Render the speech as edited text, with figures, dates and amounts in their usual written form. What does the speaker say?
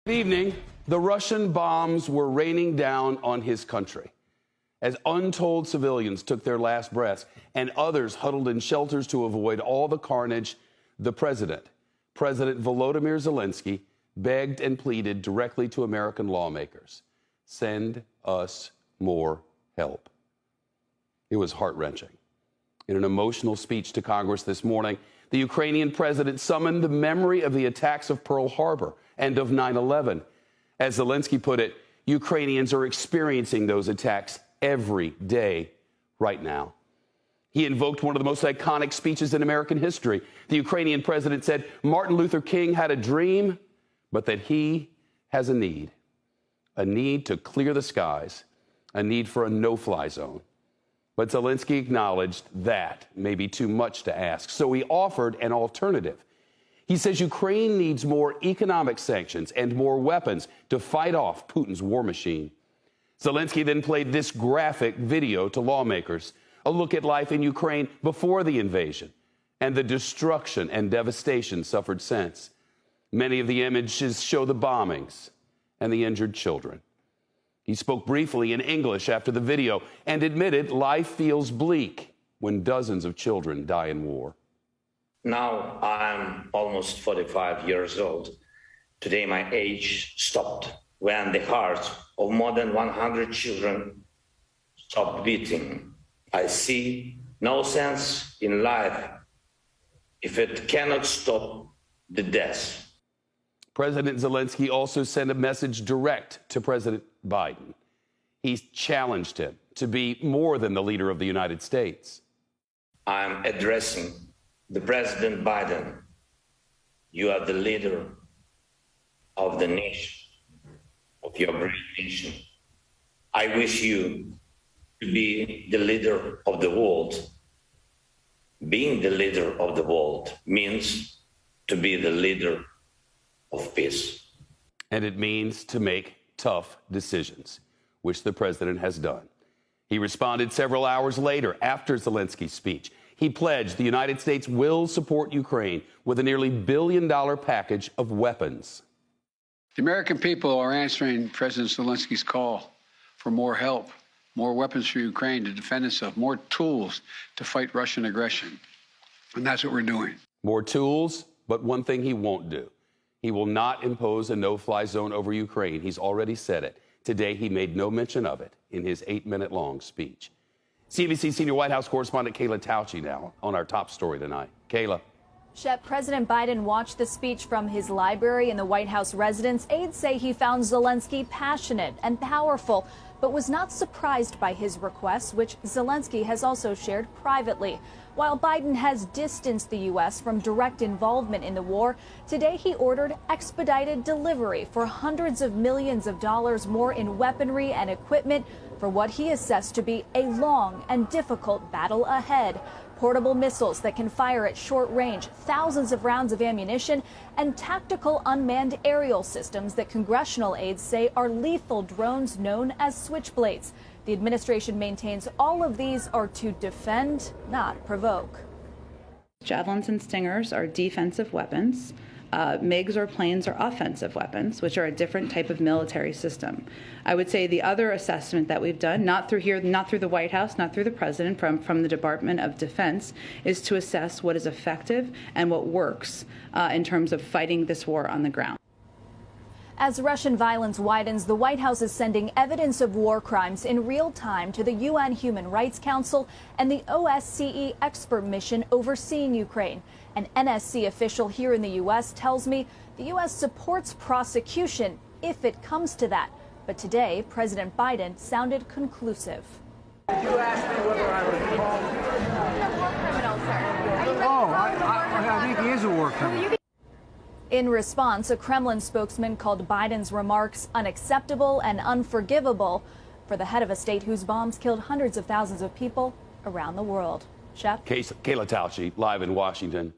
Good evening. The Russian bombs were raining down on his country as untold civilians took their last breaths and others huddled in shelters to avoid all the carnage. The President Volodymyr Zelensky, begged and pleaded directly to American lawmakers, send us more help. It was heart-wrenching. In an emotional speech to Congress this morning, the Ukrainian president summoned the memory of the attacks of Pearl Harbor and of 9/11. As Zelensky put it, Ukrainians are experiencing those attacks every day right now. He invoked one of the most iconic speeches in American history. The Ukrainian president said Martin Luther King had a dream, but that he has a need to clear the skies, a need for a no-fly zone. But Zelensky acknowledged that may be too much to ask, so he offered an alternative. He says Ukraine needs more economic sanctions and more weapons to fight off Putin's war machine. Zelensky then played this graphic video to lawmakers, a look at life in Ukraine before the invasion and the destruction and devastation suffered since. Many of the images show the bombings and the injured children. He spoke briefly in English after the video and admitted life feels bleak when dozens of children die in war. Now I'm almost 45 years old. Today my age stopped when the hearts of more than 100 children stopped beating. I see no sense in life if it cannot stop the death. President Zelensky also sent a message direct to President Biden. He challenged him to be more than the leader of the United States. I'm addressing the President Biden. You are the leader of the nation, of your great nation. I wish you to be the leader of the world. Being the leader of the world means to be the leader of peace. And it means to make tough decisions, which the president has done. He responded several hours later after Zelensky's speech. He pledged the United States will support Ukraine with a nearly $1 billion package of weapons. The American people are answering President Zelensky's call for more help, more weapons for Ukraine to defend itself, more tools to fight Russian aggression. And that's what we're doing. More tools, but one thing he won't do. He will not impose a no-fly zone over Ukraine. He's already said it. Today, he made no mention of it in his 8-minute-long speech. CNBC senior White House correspondent Kayla Tauchi now on our top story tonight. Kayla. Shep, President Biden watched the speech from his library in the White House residence. Aides say he found Zelensky passionate and powerful, but was not surprised by his requests, which Zelensky has also shared privately. While Biden has distanced the U.S. from direct involvement in the war, today he ordered expedited delivery for hundreds of millions of dollars more in weaponry and equipment for what he assessed to be a long and difficult battle ahead. Portable missiles that can fire at short range, thousands of rounds of ammunition, and tactical unmanned aerial systems that congressional aides say are lethal drones known as switchblades. The administration maintains all of these are to defend, not provoke. Javelins and Stingers are defensive weapons. MiGs or planes are offensive weapons, which are a different type of military system. I would say the other assessment that we've done, not through here, not through the White House, not through the President, from the Department of Defense, is to assess what is effective and what works in terms of fighting this war on the ground. As Russian violence widens, the White House is sending evidence of war crimes in real time to the UN Human Rights Council and the OSCE expert mission overseeing Ukraine. An NSC official here in the U.S. tells me the U.S. supports prosecution if it comes to that. But today, President Biden sounded conclusive. Did you ask me whether I was a war criminal, sir? I think he is a war criminal. In response, a Kremlin spokesman called Biden's remarks unacceptable and unforgivable for the head of a state whose bombs killed hundreds of thousands of people around the world. Shep? Kayla Tauchi, live in Washington.